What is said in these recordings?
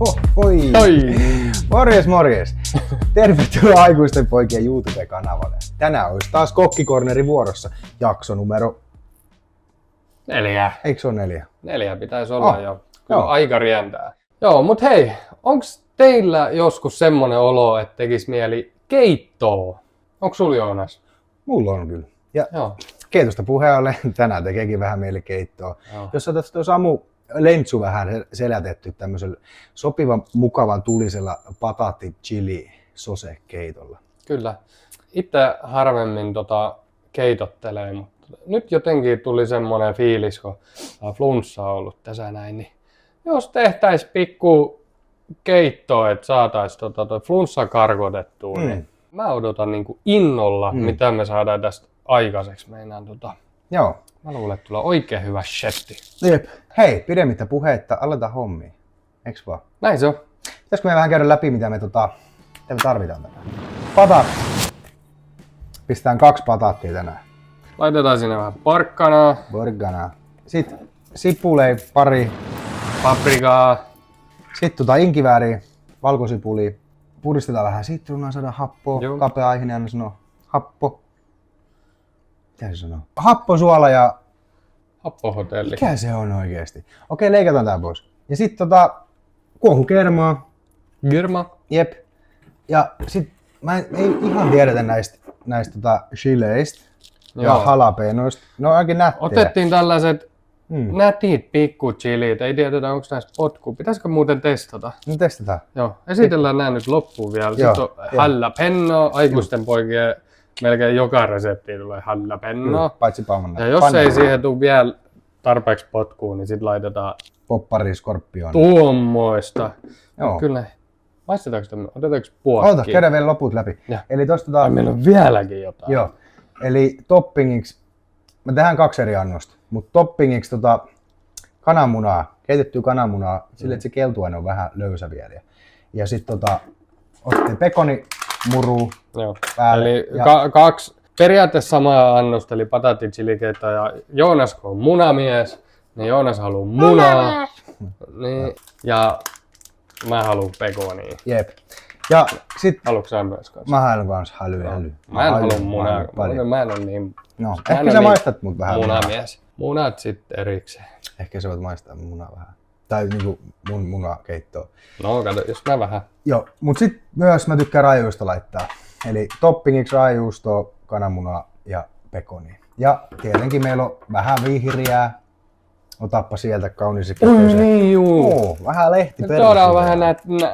Oi! Morjes! Tervetuloa Aikuisten poikien YouTube-kanavalle. Tänään olisi taas Kokkikorneri vuorossa. Jakso numero 4. Eikö se ole 4? 4 pitäisi olla jo. Kyllä Joo. aika rientää. Joo, mut hei, onks teillä joskus semmonen olo, että tekis mieli keittoa? Onks sul, Joonas? Mulla on kyllä. Ja Joo. keitosta puheen ollen, tänään tekeekin vähän mieli keittoa. Joo. Jos otat tuo Samu Lentsu vähän selätetty tämmöisellä sopivan mukavan tulisella patatti chili sose keitolla. Kyllä. Itse harvemmin keitottelee, mutta nyt jotenkin tuli semmonen fiilis, kun flunssa on ollut tässä näin, niin jos tehtäis pikku keittoa, että saatais flunssa karkotettua, niin mä odotan niinku innolla, mitä me saadaan tästä aikaiseksi. Meinaan Joo. mä luulen, että tulee oikein hyvä shetti. Jep. Hei, pidemmittä puheitta, aletaan hommia. Eiks vaan? Näin se on. Pitäisikö me vähän käydä läpi, mitä me tarvitaan tänään? Patat. Pistetään 2 patattia tänään. Laitetaan sinne vähän porkkanaa, Porgana. Sitten sipulei pari. paprikaa. Sitten inkivääriä, valkosipuli. Puristetaan vähän sitruunaa, saadaan happoa. Joo. Kapea-aihinen aina sanoo happo. Mitä se sanoo? Happosuola ja... Happohotelli. Mikä se on oikeesti? Okei, leikataan tää pois. Ja sitten kuohukermaa. Girma. Jep. Ja sit ei ihan tiedetä näistä chileistä ja Joo. jalapenoista. Ne on ainakin nättejä. Otettiin tällaiset nätit pikku chilit. Ei tiedetä, onko näistä potkua. Pitäisikö muuten testata? No testataan. Joo. Esitellään nää nyt loppuun vielä. Joo, Sitten on joo. jalapeno. Aikuisten poikien melkein joka reseptiin tulee jalapeno. Paitsi paumanna. Ja jos ei siihen tule vielä tarpeeksi potkua, niin sit laitetaan Poppari, skorpion. tuommoista. Joo. Kyllä. Maistetaanko tämä? Otetaanko puolta? Ota, käydään vielä loput läpi. Ja. Eli tosta Ai, meillä on vieläkin jotain. joo. Eli toppingiksi, me tehdään 2 eri annosta, mutta toppingiksi kananmunaa, keitettyä kananmunaa, sille että se keltuaine on vähän löysä vielä. Ja sitten otettiin pekonimuru Joo. päälle. Eli Ja- 2 periaatteessa samaa annosta, eli patatti chilikeita ja Joonas kun on munamies, niin Joonas haluaa munaa. Niin, ja mä haluan pekonia. Jep. Ja sit Haluatko sä myös kanssa? mä haluan kans häly. Mä en halua munaa, haluan paljon. mä en ole niin No, mä en ehkä ole sä niin maistat mut vähän. munamies. Munat sitten erikseen. Ehkä sä voit maistaa mun munaa vähän. Tai niinku mun munakeittoa. No kato, jos mä vähän. Joo, mut sit myös mä tykkään raajuusta laittaa. Eli toppingiksi raajuustoa, kananmunaa ja pekonia. Ja tietenkin meillä on vähän vihreää. Otappa sieltä kaunis Niin juu. vähän lehti Nyt tuodaan vähän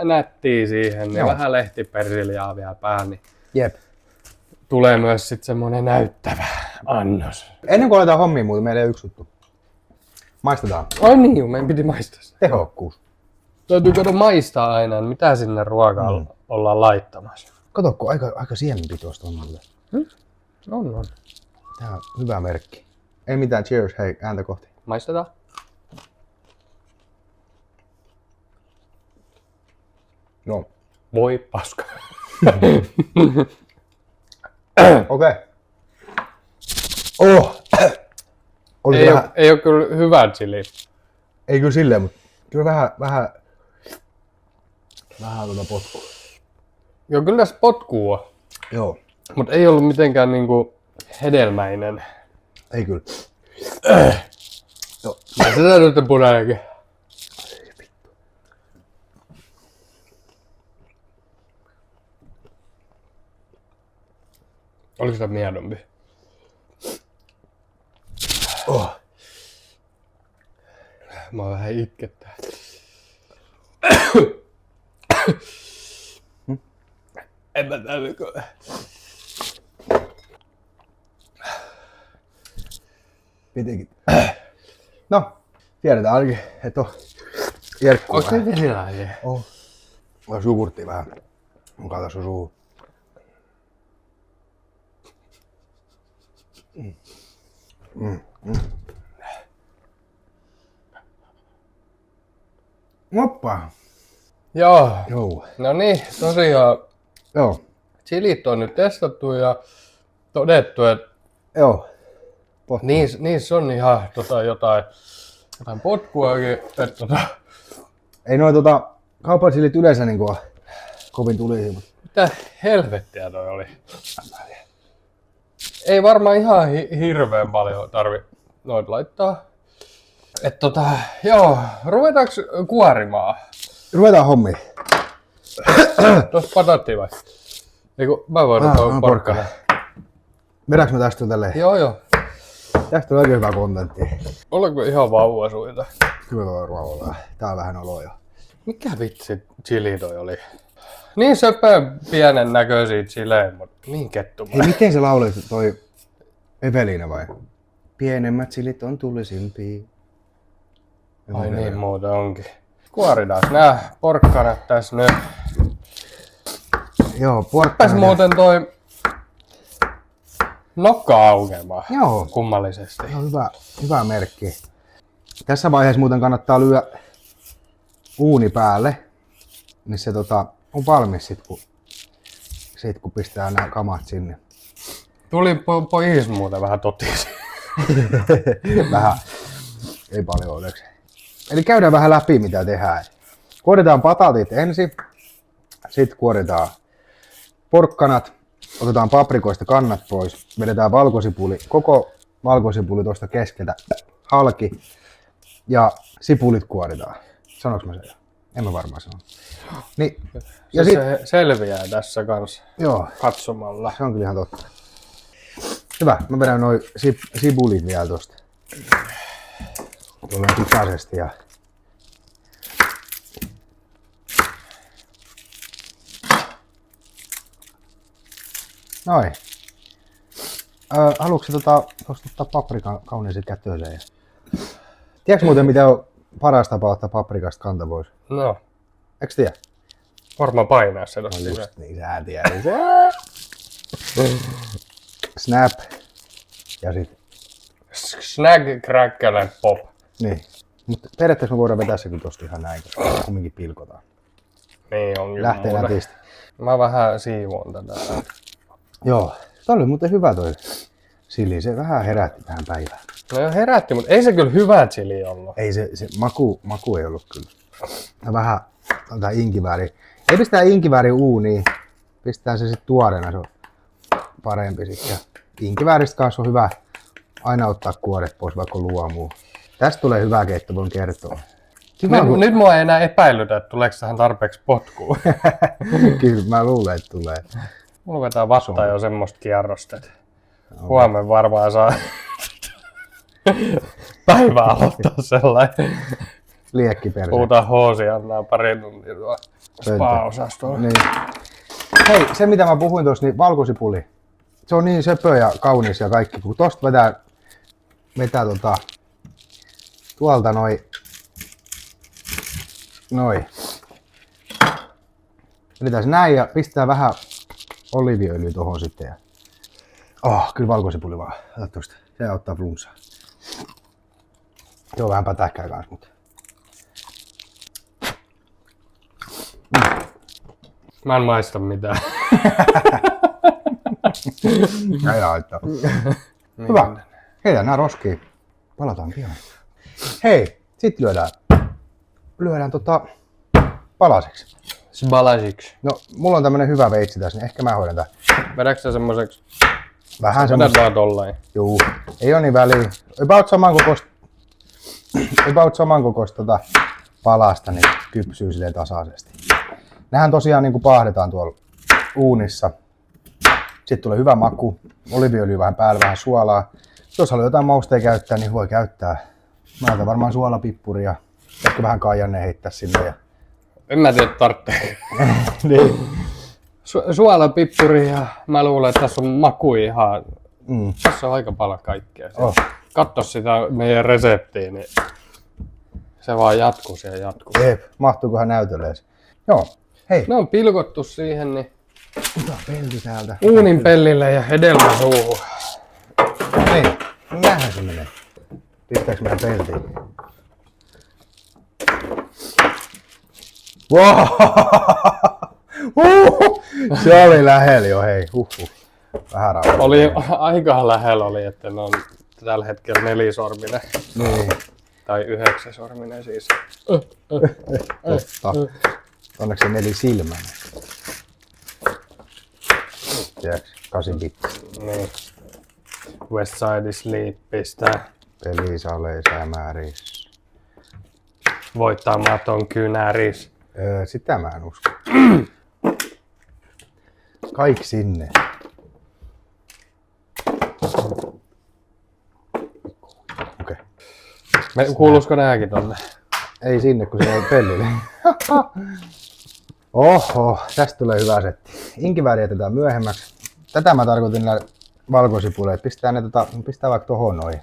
nättiä siihen, niin Joo. vähän lehtipersiljaa vielä päälle. Niin Jep. tulee myös sit semmonen näyttävä annos. Ennen kuin aletaan hommia muuten, meillä ei ole yksi juttu. Maistetaan. Ai niin juu, meidän piti maistaa sitä. Tehokkuus. Täytyy kato maistaa aina, mitä sinne ruokaan ollaan laittamassa. Kato, kun aika siemenpitoista on mulle. On. Tää on hyvä merkki. Ei mitään, cheers, hei, ääntä kohti. Maistetaan. No, Voi paska. okei. Oh! Oli Ei, vähän, ei oo kyllä hyvä chili. ei kyllä silleen, mutta kyllä vähän potkua. Joo, kyllä tässä potkuu on. Joo, Mut ei ollut mitenkään niinku hedelmäinen. ei kyllä. Maistetaan nyt punainenkin. Oliko sitä miedompi? Oh. Mä oon vähän itkettää. En mä täydykö. Pitikin. No, tiedetään ainakin, että on jerkkuu Onko se vähän. verilainen? Oh. Mä suvurttiin vähän. Mun kautta sun suu. Hoppa. Joo. Joo. No niin, tosiaan Joo. chilit on nyt testattu ja todettu, että Joo. niissä on ihan jotain potkuakin. Että Ei noi Kaupan sillit yleensä niinku on kovin tulisia, mutta Mitä helvettiä toi oli? Ei varmaan ihan hirveän paljon tarvi noit laittaa. Joo, ruvetaanko kuorimaan? ruvetaan hommiin. Tuossa patattiin vai? Eiku, mä voin ottaa porkkana. Vedäänkö me tästä tälleen? Joo. Tästä on oikein hyvää kontenttia. Ollaanko ihan vauvasuita? Kyllä me varmaan ollaan. Tää on vähän oloa jo. Mikä vitsi chili toi oli? Niin söpön pienen näköisiä chilejä, mutta niin kettumaa. Hei, miten se lauli toi Evelina vai? Pienemmät silit on tullisimpia. Ai niin, muuta onkin. Kuoritaan nää porkkanat tässä nyt. Joo, Pääs porkkana. muuten toi nokka aukeamaan. Joo. Kummallisesti. No, hyvä merkki. Tässä vaiheessa muuten kannattaa lyödä uuni päälle, niin se on valmis sit kun pistää nämä kamat sinne. Tuli pojis muuten vähän totisi. Vähän, ei paljon onneksi. Eli käydään vähän läpi mitä tehdään. Kuoritaan patatit ensin, sitten kuoritaan porkkanat, otetaan paprikoista kannat pois, vedetään valkosipuli, koko valkosipuli tuosta keskeltä halki ja sipulit kuoritaan. Sanoinko mä sen jo? En mä varmaan sano. Niin, ja Se selviää tässä kanssa joo, katsomalla. se on kyllä ihan totta. Hyvä, mä vedän noin sipulit vielä tosta. Tulee pikaisesti ja noin. Haluatko tosta ottaa paprikan kauniiset kätöseen? Tiedätkö muuten mitä on paras tapa ottaa paprikasta kanta pois? No, Eikö tiedä? varmaan painaa se tosta. Just niin, sä tiedät. Snap. Ja sit. Snag, crackle and pop. Niin. Mutta periaatteessa me voidaan vetää se kyllä tosta ihan näin, koska kumminkin pilkotaan. Niin on kyllä Lähtee muuta. nätisti. Mä vähän siivoon tätä. Joo. Tää oli muuten hyvä toi sili. Se vähän herätti tähän päivään. No jo herätti, mutta ei se kyllä hyvä chili ollut. Ei se maku ei ollut kyllä. Ja vähän inkivääri. Ei pistää inkivääri uuniin. Pistää se sitten tuoreena, se on parempi sitten. Inkivääristä kanssa on hyvä aina ottaa kuoret pois, vaikka on luomua. Tästä tulee hyvä keitto, voin kertoa. Nyt mua ei enää epäilytä, että tuleeko tähän tarpeeksi potkua. Kyllä mä luulen, että tulee. Mulla vetää vattaa jo semmoista kierrosta, että huomenna varmaan saa päivää aloittaa sellainen. Liekkiperse. Puhutaan hoosiannaa pari tuntia tuolla spa-osastolla. Niin. Hei, se mitä mä puhuin tuossa, niin valkosipuli. Se on niin söpö ja kaunis ja kaikki. Kun tosta vetää tuolta noin. Vedetään se näin ja pistää vähän oliiviöljyä tuohon sitten. Ja kyllä valkosipuli vaan. Ota tosta. Se auttaa flunssaa. Se on vähän pätäkkää kans, mutta. Mä en maista mitään. Ei haittaa. Hyvä. Heitään nää roskiin. Palataan pian. Hei, sit lyödään palasiksi. Balasiksi. No, mulla on tämmönen hyvä veitsi tässä, niin ehkä mä hoidan tän. Vedätkö sä semmoiseksi? Vähän Vedät semmoista. vaan tollain. Juu, ei oo niin väliä. About samankokoista palasta, niin kypsyy silleen tasaisesti. Nähän tosiaan niin kuin paahdetaan tuolla uunissa. Sitten tulee hyvä maku, oliiviöljy vähän päällä, vähän suolaa. Jos haluaa jotain mausteja käyttää, niin voi käyttää. Mä otan varmaan suolapippuria, ehkä vähän kaijanne heittää sinne. Ja En mä tiedä tarvitsee. niin. Suolapippuri ja mä luulen, että tässä on maku ihan. Mm. Tässä on aika paljon kaikkea. Oh. Katso sitä meidän reseptiä, niin se vaan jatkuu siellä jatkuu. Jep, mahtuukohan näytölle? Joo, hei. Ne on pilkottu siihen, niin Ota pelti täältä. uunin pellille ja hedelmä suuhun. Niin, näinhän se menee. Pistääks meidän peltiin? Wow! Se oli lähellä jo, hei. Vähän rauhoittaa. Oli aika lähellä oli, että ne on tällä hetkellä 4-sorminen. Niin, Tai 9-sorminen siis. totta. Onneksi se nelisilmäinen. Tiedätkö? 8 bitti. Niin. West Side Sleep pistää Pelisaleissa ja määrissä. voittamaton kynäris. Sitä mä en usko. Kaikki sinne. Okei. Kuuluisiko nääkin tonne? Ei sinne, kun se ei pellille. Oho, tästä tulee hyvä setti. Inkivääri jätetään myöhemmäksi. Tätä mä tarkoitin näillä valkosipuleilla. Pistää vaikka tohon noin.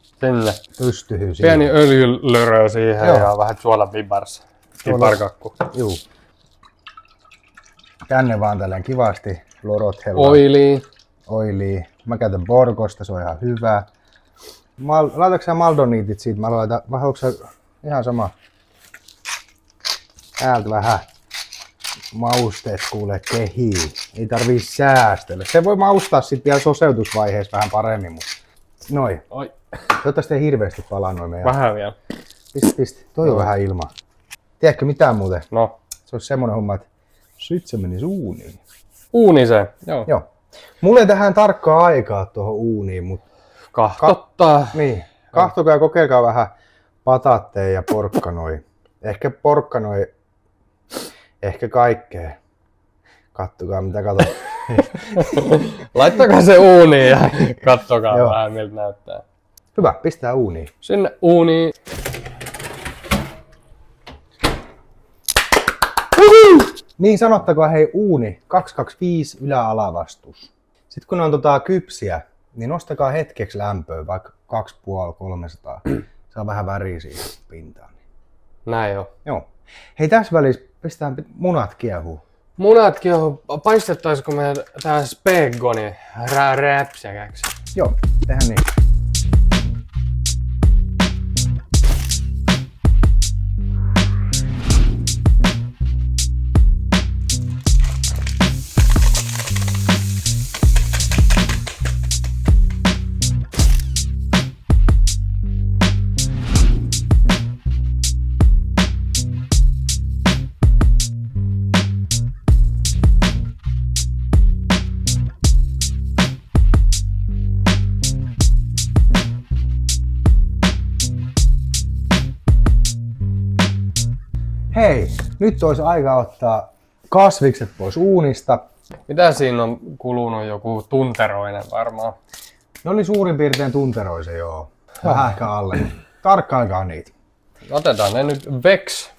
Sinne. Pystyy siihen. Pieni öljylörö siihen. Joo. Ja vähän suola vibars. Vibarkakku. Juu. Tänne vaan tälleen kivasti. Lorot oilii. Mä käytän Borgosta, se on ihan hyvä. Laitatko sä maldoniitit siitä? Mä laitan, vai haluatko sä ihan sama? Täältä vähän mausteet kuulee kehii. Ei tarvii säästellä. Se voi maustaa sit vielä soseutusvaiheessa vähän paremmin, mutta noin. Oi. Toivottavasti ei hirveästi palaa noin meidän. Vähän vielä. Pist. Toi on vähän ilmaa. Tiedätkö mitään muuten? No. Se olisi semmonen homma, että sit se menisi uuniin. Uuni se. Joo. Joo. Mulla ei tähän tarkkaa aikaa tuohon uuniin, mutta Kahtottaa. niin. Kahtokaa ja kokeilkaa vähän patatteja ja porkkanoi. Ehkä porkkanoi, ehkä kaikkea. Kattokaa mitä katot. Laittakaa se uuniin ja kattokaa Joo. vähän miltä näyttää. Hyvä, pistää uuniin. Sinne uuniin. Niin sanottakaa hei uuni 225 ylä-alavastus. Sitten kun ne on kypsiä, niin nostakaa hetkeksi lämpöä, vaikka 250-300. Saa vähän väriä siihen pintaan. Näin on. Joo. Hei tässä välissä pistetään munat kiehuu. Munatkin on, paistettaisiko me tää speggoni räpsäkäksi? Joo, tehdään niin. Hei, nyt olisi aika ottaa kasvikset pois uunista. Mitä siinä on kulunut? Joku tunteroinen varmaan. Ne oli suurin piirtein tunteroisen, joo. Vähän ehkä alle. Tarkkailkaa niitä. Otetaan ne nyt veksi.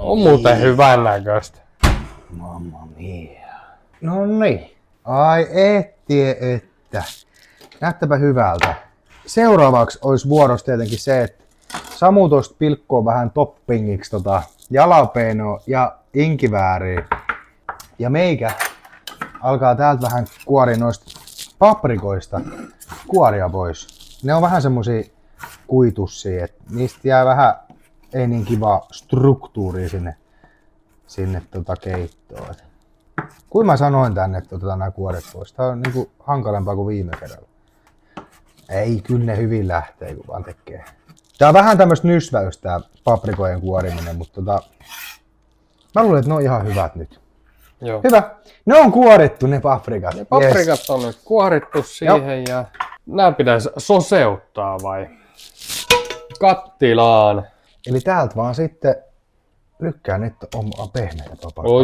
On muuten hyvän näköistä. Mamma mia. No niin. Ai että. Näyttäpä hyvältä. Seuraavaksi olisi vuorossa tietenkin se, että Samu tosta pilkkoo vähän toppingiksi jalapeno ja inkivääriä. Ja meikä alkaa täältä vähän kuoria noista paprikoista kuoria pois. Ne on vähän semmosia kuitussia, että niistä jää vähän ei niin kiva struktuuri sinne keittoon. Kuin mä sanoin tänne, että otetaan nämä kuoret pois. Tää on niinku hankalempaa kuin viime kerralla. Ei, kyllä ne hyvin lähtee, kun vaan tekee. Tää on vähän tämmöstä nysväystä tää paprikojen kuoriminen, mutta mä luulen, että ne on ihan hyvät nyt. Joo. Hyvä. Ne on kuorittu ne paprikat. Ne paprikat on nyt kuorittu siihen ja nää pitäisi soseuttaa vai kattilaan. Eli täältä vaan sitten lykkään, että on pehmeitä paprikat.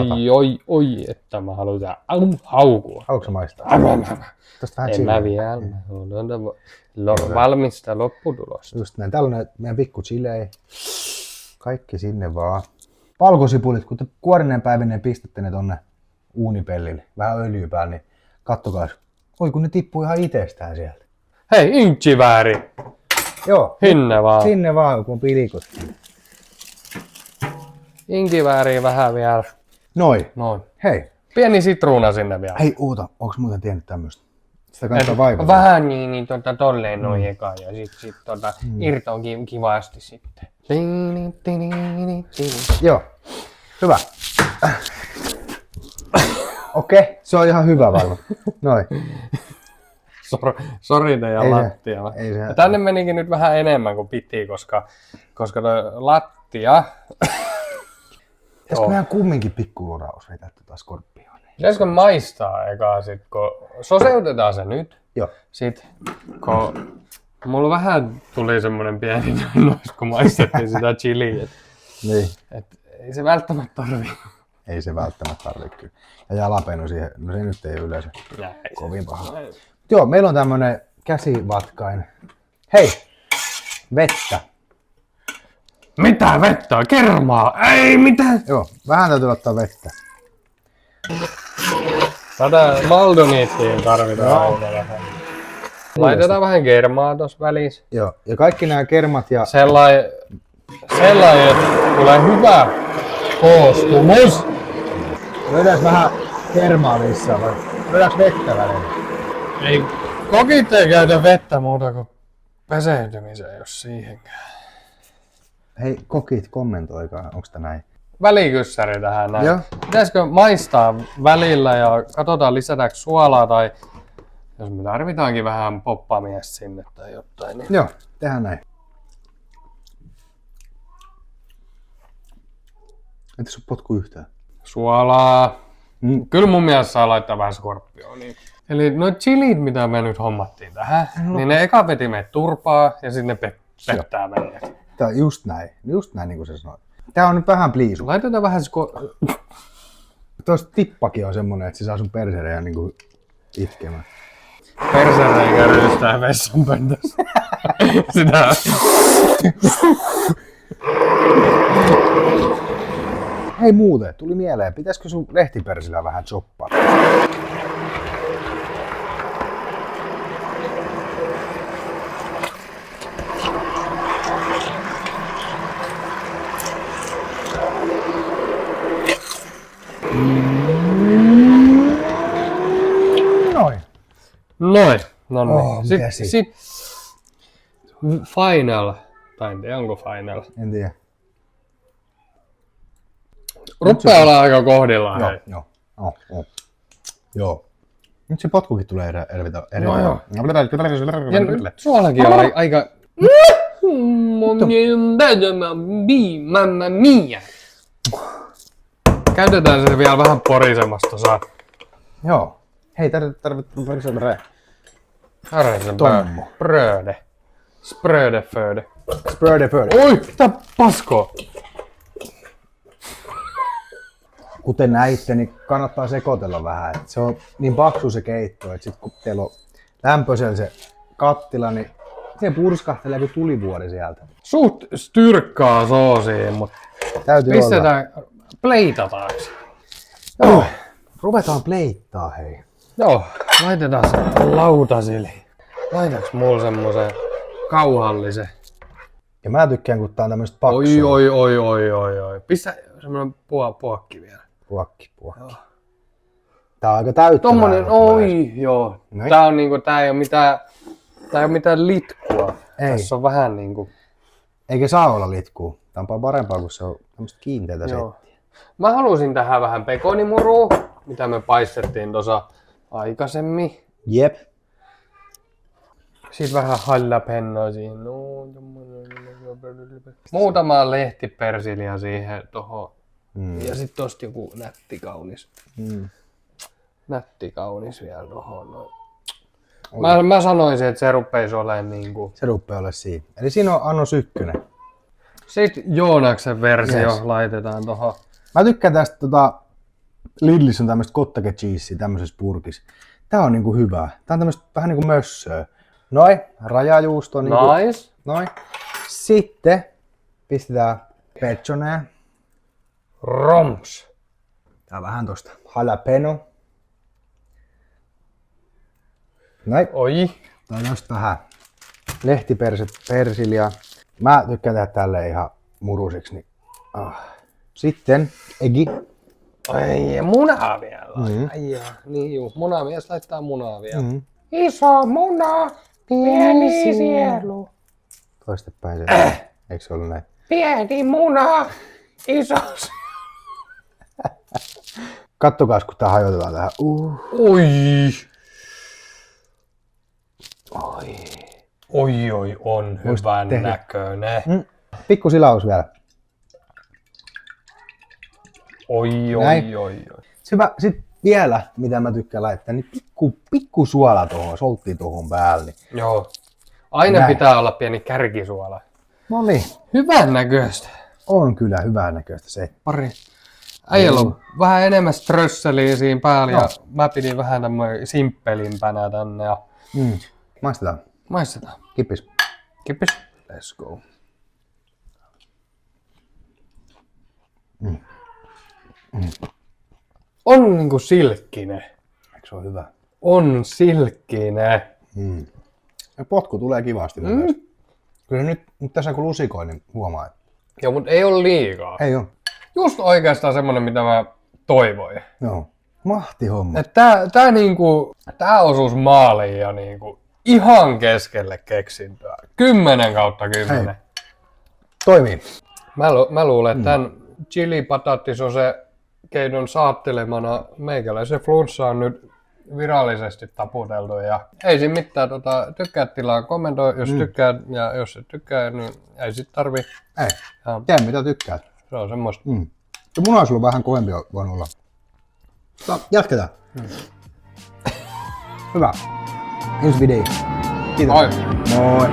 Oi, että mä haluan haukua. Haluatko sä maistaa? Tosta vähän En chiliä. mä vielä. Valmista lopputulosta. Just näin. Täällä on meidän pikku chilei. Kaikki sinne vaan. Valkosipulit, kun te kuorinen päivinen pistätte ne tonne uunipellille, vähän öljyä päälle, niin kattokaa. Oi kun ne tippuu ihan itsestään sieltä. Hei, inkivääri! Joo. Hinne vaan. Sinne vaan, kun on pilikot. Inkivääriä vähän vielä. Noin. Noin. Hei. Pieni sitruuna sinne vielä. Hei, oota. Onks muuten tiennyt tämmöstä? Sitä kannattaa vaivata. Vähän niin tolleen noin eka ja sit irtoon kivasti sitten. Joo. Hyvä. Okei, se on ihan hyvä varmaan. Noin. sorinen ja Ei se- lattia. ei se- Ja tänne menikin nyt vähän enemmän kuin piti, koska toi lattia... Pitäisikö meidän kumminkin pikkuluraus vetää tuota skorpionia? Pitäisikö maistaa ekaa sit, kun soseutetaan se nyt. Joo. Sit, kun mulla vähän tuli semmonen pieni nois, kun maistettiin sitä chiliä. Niin. Et ei se välttämättä tarvii. Ei se välttämättä tarvitse kyllä. Ja jalapeno siihen, no se nyt ei yleensä kovin paha. Joo, meillä on tämmönen käsivatkain. Hei! Vettä. Mitä vettä? Kermaa! Ei mitään! Joo, vähän täytyy ottaa vettä. Tätä maldoniittiin tarvitaan aina vähän. Laitetaan vähän kermaa tossa välissä. Joo, ja kaikki nämä kermat ja... Sellainen, että tulee hyvä koostumus. Löydäänkö vähän kermaa missään vai löydäänkö vettä välillä? Ei kokit ei käytä vettä muuta kuin peseytymiseen, jos siihenkään. Hei, kokit, kommentoikaa, onko tää näin? Välikyssäri tähän näin. Joo. Pitäisikö maistaa välillä ja katsotaan lisätäänkö suolaa tai jos me tarvitaankin vähän poppamies sinne tai jotain. Niin. Joo, tehdään näin. Entä se potku yhtään? Suolaa. Mm. Kyllä mun mielestä saa laittaa vähän skorpionia. Eli noi chilit, mitä me nyt hommattiin tähän, niin ne eka veti meitä turpaa ja sitten ne pettää meidät. Tää on just näin niin kuin sä sanoit. Tää on nyt vähän pliisu. Laitetaan vähän Tuossa tippakin on semmonen, että se saa sun persereja niinku itkemään. persereikä ryystää vessanpöntössä. Sitä. Hei muuten, tuli mieleen, pitäisikö sun lehtipersillä vähän choppaa? Noin. Noin. No niin. Oh, mikä Sitten final. Tai en tiedä, onko final. En tiedä. Rupeaa olla aika kohdillaan. hei. Joo. Nyt se potkukin tulee ervitä. No joo. Ja nyt suolakin on aika... Mamma mia! Käytetään se vielä vähän porisemasta tuossa. Joo. Hei, tarvitsee Tommo. Bröde. Sprödeföde. Spröde. Oi, mitä paskoa? Kuten näitte, niin kannattaa sekoitella vähän. Et se on niin paksu se keitto, että sit kun teillä on lämpöisellä se kattila, niin se purskahtelee kuin tulivuori sieltä. Suht styrkkaa soosiin, mutta Täytyy olla. pistetään, pleitataanko? Joo. Ruvetaan pleittaa, hei. Joo, laitetaan se lautasille. Laitaks mulla semmosen kauhallisen? Ja mä tykkään, kun tää on tämmöstä paksua. Oi. Pistä semmonen puokki vielä. Puokki. Tää on aika täyttävää. Tommonen, joo. Noin. Tää on niinku, tää ei oo mitään litkua. Ei. Tässä on vähän niinku, Eikä saa olla litkuu. Tää on paljon parempaa, kun se on tämmöstä kiinteätä joo. settiä. Mä halusin tähän vähän pekonimurua, mitä me paistettiin tuossa aikaisemmin. Jep. Sitten vähän hallapenoa siihen. Muutama lehtipersiliä siihen tohon. Ja sit tosta joku nätti kaunis vielä tohon noin. Mä sanoisin, että se rupeis olemaan niinku... Se rupeaa olla siinä. Eli siinä on annos 1. Sitten Joonaksen versio Yes. laitetaan tohon. Mä tykkään tästä Lidlissä on tämmöstä cottage cheesea tämmöisessä purkissa. Tää on niinku hyvää. Tää on tämmöstä vähän niinku mössöä. Noin, rajajuusto. Niinku, Nice. noin. Sitten pistetään pechonea. Roms. Tää on vähän tosta jalapeno. Noin. Oi. Tää on tosta vähän lehtipersiliä. Mä tykkään tehdä tälleen ihan murusiksi. Niin. Sitten egi. Ai, munaa vielä. Ai, niin juu. Munamies laittaa munaa vielä. Iso muna, pieni sielu. Toistepäin se. Eikö se ollut näin? Pieni muna, iso Kattokaas, kun tää hajotetaan tähän. Oi. Oi, on hyvän tehdä. näköinen. Pikku silaus vielä. Oi. Sitten vielä, mitä mä tykkään laittaa, niin pikku suola tuohon, soltti tuohon päälle. Joo. Aina Näin. pitää olla pieni kärkisuola. No niin, Hyvän näköistä. on kyllä hyvää näköistä se. Pari. Äijällä on vähän enemmän strösseliä siinä päällä ja mä pidin vähän tämmöinen simppelimpänä tänne. Ja Maistetaan. maistetaan. Kippis. Kippis. Let's go. On niinku silkkinen. Eikö se ole hyvä? On silkkinen. Ja potku tulee kivasti mun mielestä. Kyllä nyt tässä kun lusikoi, niin huomaa, että Joo, mutta ei ole liikaa. ei oo. Just oikeastaan semmonen, mitä mä toivoin. Joo. Mahti homma. Tää osuus maaliin ja niinku ihan keskelle keksintöä. 10/10. Toimii. Mä luulen, että tän chili-pataattisose keinon saattelemana meikäläisen flunssa on nyt virallisesti taputeltu ja ei siinä mitään, tykkää tilaa, kommentoi jos tykkäät ja jos et tykkää, niin ei sit tarvi. Ei. Ja Tee mitä tykkäät. se on semmoista. Se muna sulla vähän kovempi voinut olla. Jatketaan. Hyvä. Ensi video. Kiitos. Moi. Moi.